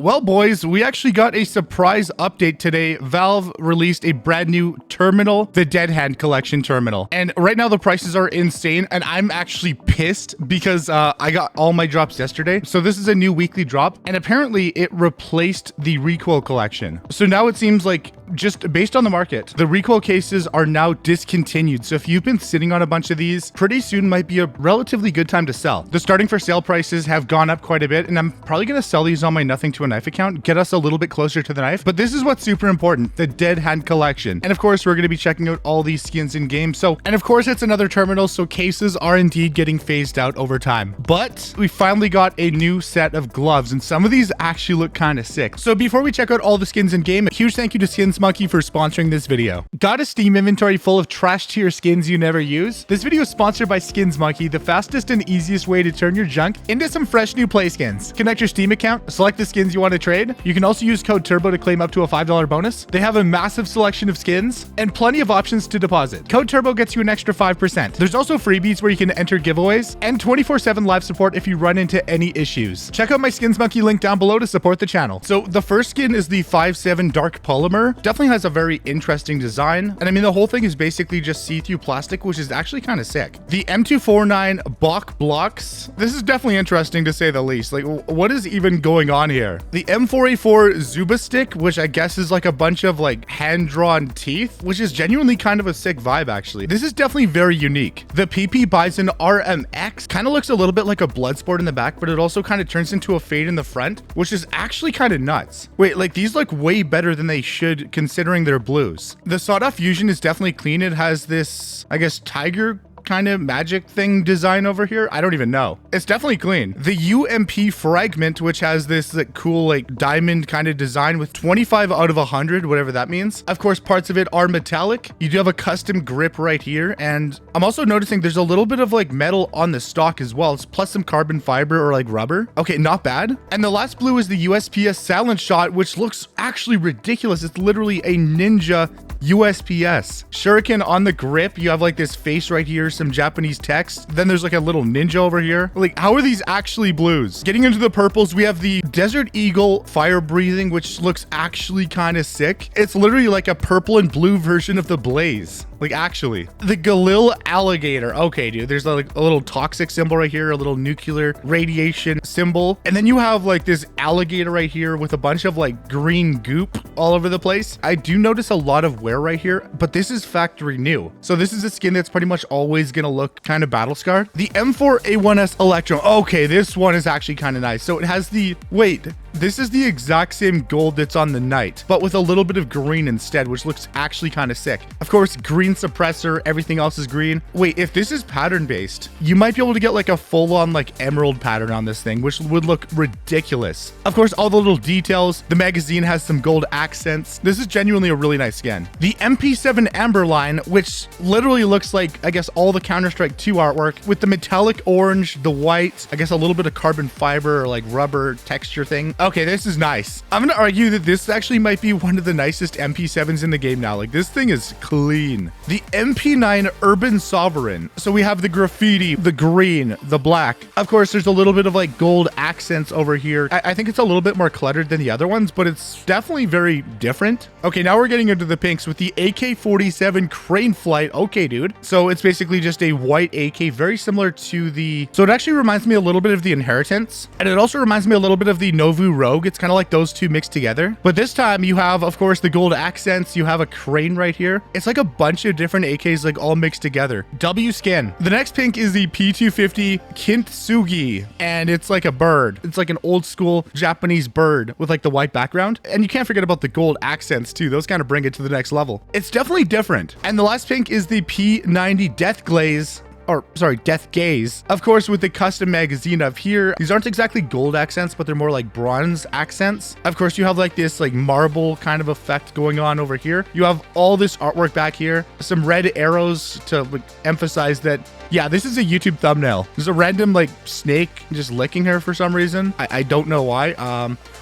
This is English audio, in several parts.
Well, boys, we actually got a surprise update today. Valve released a brand new terminal, the Dead Hand Collection terminal. And right now the prices are insane, and I'm actually pissed because I got all my drops yesterday. So this is a new weekly drop, and apparently it replaced the Recoil collection. So now it seems like, just based on the market, the Recoil cases are now discontinued. So if you've been sitting on a bunch of these, pretty soon might be a relatively good time to sell. The starting for sale prices have gone up quite a bit, and I'm probably going to sell these on my Nothing to a Knife account, get us a little bit closer to the knife. But this is what's super important, the Dead Hand Collection. And of course, we're going to be checking out all these skins in game. And of course, it's another terminal, so cases are indeed getting phased out over time. But we finally got a new set of gloves, and some of these actually look kind of sick. So before we check out all the skins in game, a huge thank you to Skins Monkey for sponsoring this video. Got a Steam inventory full of trash tier skins you never use? This video is sponsored by Skins Monkey, the fastest and easiest way to turn your junk into some fresh new play skins. Connect your Steam account, select the skins you want to trade. You can also use code TURBO to claim up to a $5 bonus. They have a massive selection of skins and plenty of options to deposit. Code TURBO gets you an extra 5%. There's also freebies where you can enter giveaways and 24/7 live support if you run into any issues. Check out my Skins Monkey link down below to support the channel. So the first skin is the 5.7 Dark Polymer. Definitely has a very interesting design. And I mean, the whole thing is basically just see-through plastic, which is actually kind of sick. The M249 Bach blocks. This is definitely interesting to say the least. Like, what is even going on here? The M4A4 Zuba stick, which I guess is like a bunch of like hand-drawn teeth, which is genuinely kind of a sick vibe, actually. This is definitely very unique. The PP Bison RMX kind of looks a little bit like a Bloodsport in the back, but it also kind of turns into a fade in the front, which is actually kind of nuts. Wait, like these look way better than they should considering they're blues. The Sawed-Off Fusion is definitely clean. It has this, I guess, tiger kind of magic thing design over here. I don't even know. It's definitely clean. The UMP Fragment, which has this like cool like diamond kind of design with 25 out of 100, whatever that means. Of course, parts of it are metallic. You do have a custom grip right here, and I'm also noticing there's a little bit of like metal on the stock as well, plus some carbon fiber or like rubber. Okay, not bad. And the last blue is the USPS Silent Shot, which looks actually ridiculous. It's literally a ninja USPS. Shuriken on the grip. You have like this face right here, some Japanese text. Then there's like a little ninja over here. Like, how are these actually blues? Getting into the purples, we have the Desert Eagle Fire Breathing, which looks actually kind of sick. It's literally like a purple and blue version of the Blaze. Like, actually. The Galil Alligator. Okay, dude. There's like a little toxic symbol right here, a little nuclear radiation symbol. And then you have like this alligator right here with a bunch of like green goop all over the place. I do notice a lot of wear right here, but this is factory new. So this is a skin that's pretty much always going to look kind of battle scarred. The M4A1S Electro. Okay, this one is actually kind of nice. So it has the, wait, this is the exact same gold that's on the Knight, but with a little bit of green instead, which looks actually kind of sick. Of course, green suppressor, everything else is green. Wait, if this is pattern based, you might be able to get like a full on like emerald pattern on this thing, which would look ridiculous. Of course, all the little details. The magazine has some gold accents. This is genuinely a really nice skin. The MP7 Amber line, which literally looks like, I guess, all the Counter-Strike 2 artwork with the metallic orange, the white, I guess a little bit of carbon fiber or like rubber texture thing. Okay, this is nice. I'm gonna argue that this actually might be one of the nicest MP7s in the game now. Like, this thing is clean. The MP9 Urban Sovereign. So we have the graffiti, the green, the black. Of course, there's a little bit of like gold accents over here. I think it's a little bit more cluttered than the other ones, but it's definitely very different. Okay, now we're getting into the pinks with the AK-47 Crane Flight. Okay, dude. So it's basically just a white AK, very similar to the... So it actually reminds me a little bit of the Inheritance, and it also reminds me a little bit of the Novu Rogue. It's kind of like those two mixed together. But this time you have, of course, the gold accents. You have a crane right here. It's like a bunch of different AKs like all mixed together. W skin. The next pink is the P250 Kintsugi, and it's like a bird. It's like an old school Japanese bird with like the white background. And you can't forget about the gold accents too. Those kind of bring it to the next level. It's definitely different. And the last pink is the P90 Death Glaze. Or sorry, Death Gaze. Of course, with the custom magazine up here, these aren't exactly gold accents, but they're more like bronze accents. Of course, you have like this like marble kind of effect going on over here. You have all this artwork back here, some red arrows to like, emphasize that, yeah, this is a YouTube thumbnail. There's a random like snake just licking her for some reason. I don't know why.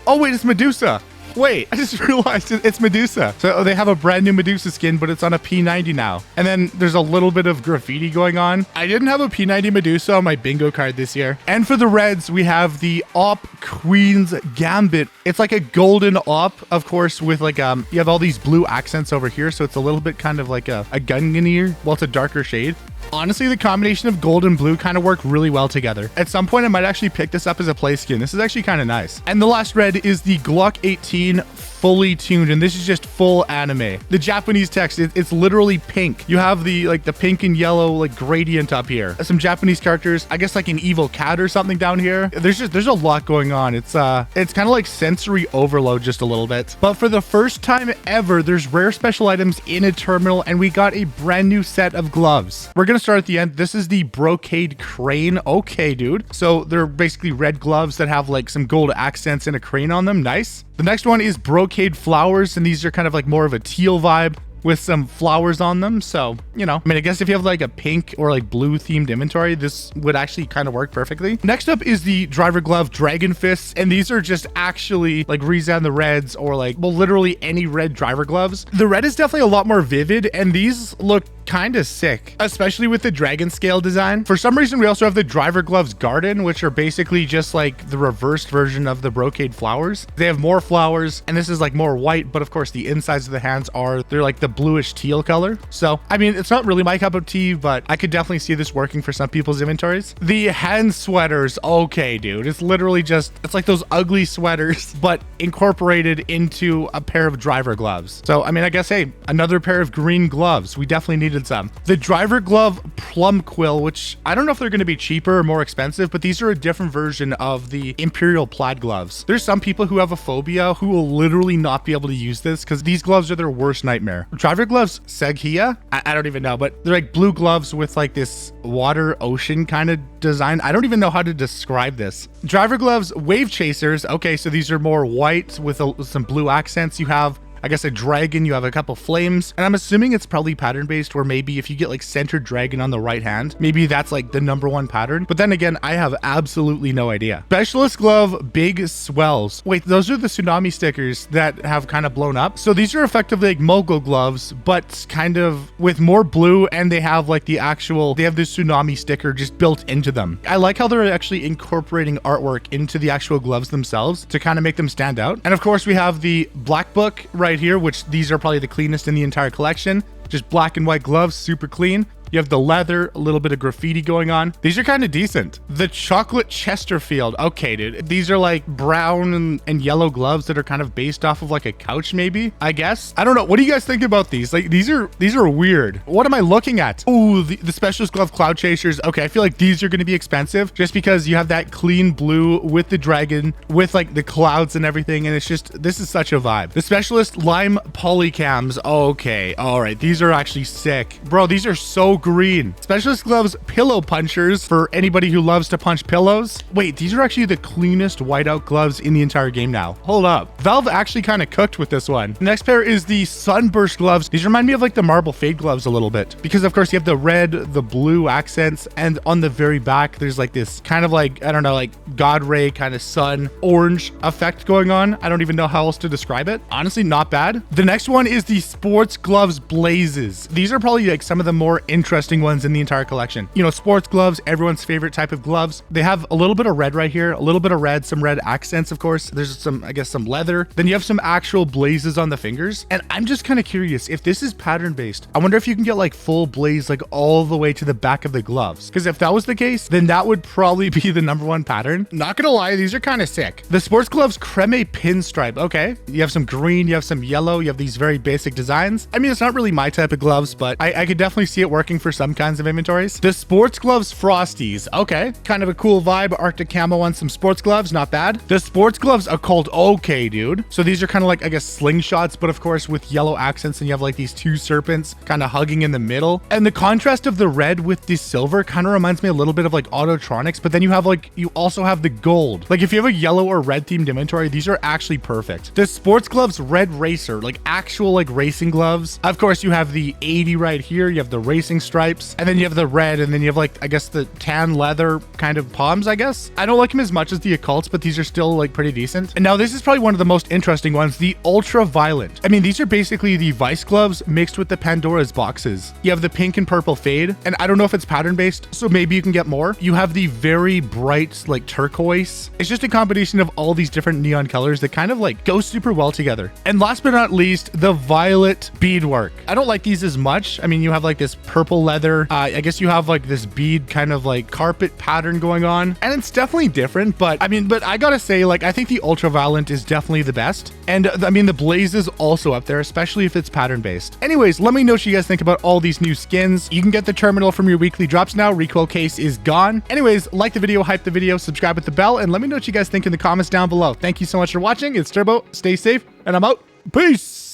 Oh wait, it's Medusa. Wait, I just realized it's Medusa. So they have a brand new Medusa skin, but it's on a P90 now. And then there's a little bit of graffiti going on. I didn't have a P90 Medusa on my bingo card this year. And for the reds, we have the Op Queen's Gambit. It's like a golden op, of course, with like, you have all these blue accents over here. So it's a little bit kind of like a Gunganir. Well, it's a darker shade. Honestly, the combination of gold and blue kind of work really well together. At some point, I might actually pick this up as a play skin. This is actually kind of nice. And the last red is the Glock 18 fully tuned, and this is just full anime. The Japanese text, it's literally pink. You have the like the pink and yellow like gradient up here. Some Japanese characters, I guess like an evil cat or something down here. There's a lot going on. It's kind of like sensory overload just a little bit. But for the first time ever, there's rare special items in a terminal, and we got a brand new set of gloves. We're gonna start at the end. This is the Brocade Crane. Okay, dude. So they're basically red gloves that have like some gold accents and a crane on them. Nice. The next one is Brocade Flowers, and these are kind of like more of a teal vibe with some flowers on them. So, you know, I mean, I guess if you have like a pink or like blue themed inventory, this would actually kind of work perfectly. Next up is the Driver Glove Dragon Fists, and these are just actually like Rizan the Reds, or like, well, literally any red driver gloves. The red is definitely a lot more vivid, and these look kind of sick, especially with the dragon scale design. For some reason, we also have the Driver Gloves Garden, which are basically just like the reversed version of the Brocade Flowers. They have more flowers, and this is like more white, but of course the insides of the hands they're like the bluish teal color. So, I mean, it's not really my cup of tea, but I could definitely see this working for some people's inventories. The hand sweaters. Okay, dude. It's literally just, it's like those ugly sweaters, but incorporated into a pair of driver gloves. So, I mean, I guess, hey, another pair of green gloves. We definitely needed some. The Driver Glove Plum Quill, which I don't know if they're going to be cheaper or more expensive, but these are a different version of the Imperial Plaid gloves. There's some people who have a phobia who will literally not be able to use this because these gloves are their worst nightmare. Driver Gloves Seghia, I don't even know, but they're like blue gloves with like this water ocean kind of design. I don't even know how to describe this. Driver Gloves Wave Chasers. Okay, so these are more white with some blue accents. You have, I guess, a dragon, you have a couple flames, and I'm assuming it's probably pattern based, where maybe if you get like centered dragon on the right hand, maybe that's like the #1 pattern. But then again, I have absolutely no idea. Specialist Glove Big Swells. Wait, those are the tsunami stickers that have kind of blown up. So these are effectively like Mogul gloves, but kind of with more blue, and they have like they have the tsunami sticker just built into them. I like how they're actually incorporating artwork into the actual gloves themselves to kind of make them stand out. And of course, we have the Black Book right here, which these are probably the cleanest in the entire collection. Just black and white gloves, super clean. You have the leather, a little bit of graffiti going on. These are kind of decent. The Chocolate Chesterfield. Okay, dude. These are like brown and yellow gloves that are kind of based off of like a couch, maybe, I guess. I don't know. What do you guys think about these? Like, these are weird. What am I looking at? Oh, the Specialist Glove Cloud Chasers. Okay, I feel like these are going to be expensive just because you have that clean blue with the dragon, with like the clouds and everything. And it's just, this is such a vibe. The Specialist Lime Polycams. Okay, all right. These are actually sick. Bro, these are so green. Specialist Gloves Pillow Punchers for anybody who loves to punch pillows. Wait, these are actually the cleanest whiteout gloves in the entire game now. Hold up. Valve actually kind of cooked with this one. The next pair is the Sunburst Gloves. These remind me of like the Marble Fade gloves a little bit, because of course you have the red, the blue accents, and on the very back there's like this kind of like, I don't know, like God Ray kind of sun orange effect going on. I don't even know how else to describe it. Honestly, not bad. The next one is the Sports Gloves Blazes. These are probably like some of the more interesting ones in the entire collection. You know, sports gloves, everyone's favorite type of gloves. They have a little bit of red right here, a little bit of red, some red accents, of course. There's some, I guess, some leather. Then you have some actual blazes on the fingers. And I'm just kind of curious if this is pattern based. I wonder if you can get like full blaze like all the way to the back of the gloves. Because if that was the case, then that would probably be the #1 pattern. Not gonna lie, these are kind of sick. The Sports Gloves Creme Pinstripe. Okay, you have some green, you have some yellow, you have these very basic designs. I mean, it's not really my type of gloves, but I could definitely see it working for some kinds of inventories. The Sports Gloves Frosties. Okay, kind of a cool vibe. Arctic camo on some sports gloves, not bad. The Sports Gloves Occult. Okay, dude. So these are kind of like, I guess, slingshots, but of course with yellow accents, and you have like these two serpents kind of hugging in the middle. And the contrast of the red with the silver kind of reminds me a little bit of like Autotronics, but then you have like, you also have the gold. Like if you have a yellow or red themed inventory, these are actually perfect. The Sports Gloves Red Racer, like actual like racing gloves. Of course, you have the 80 right here. You have the racing stripes, and then you have the red, and then you have like, I guess the tan leather kind of palms, I guess. I don't like them as much as the occults, but these are still like pretty decent. And now this is probably one of the most interesting ones, the ultraviolet. I mean, these are basically the Vice gloves mixed with the Pandora's boxes. You have the pink and purple fade, and I don't know if it's pattern based, so maybe you can get more. You have the very bright like turquoise. It's just a combination of all these different neon colors that kind of like go super well together. And last but not least, the violet beadwork. I don't like these as much. I mean, you have like this purple leather. I guess you have like this bead kind of like carpet pattern going on, and it's definitely different. But I mean, I gotta say, like, I think the ultraviolet is definitely the best. And I mean, the blaze is also up there, especially if it's pattern based. Anyways, let me know what you guys think about all these new skins. You can get the terminal from your weekly drops now. Recoil case is gone. Anyways, like the video, hype the video, subscribe with the bell, and let me know what you guys think in the comments down below. Thank you so much for watching. It's Turbo. Stay safe, and I'm out. Peace.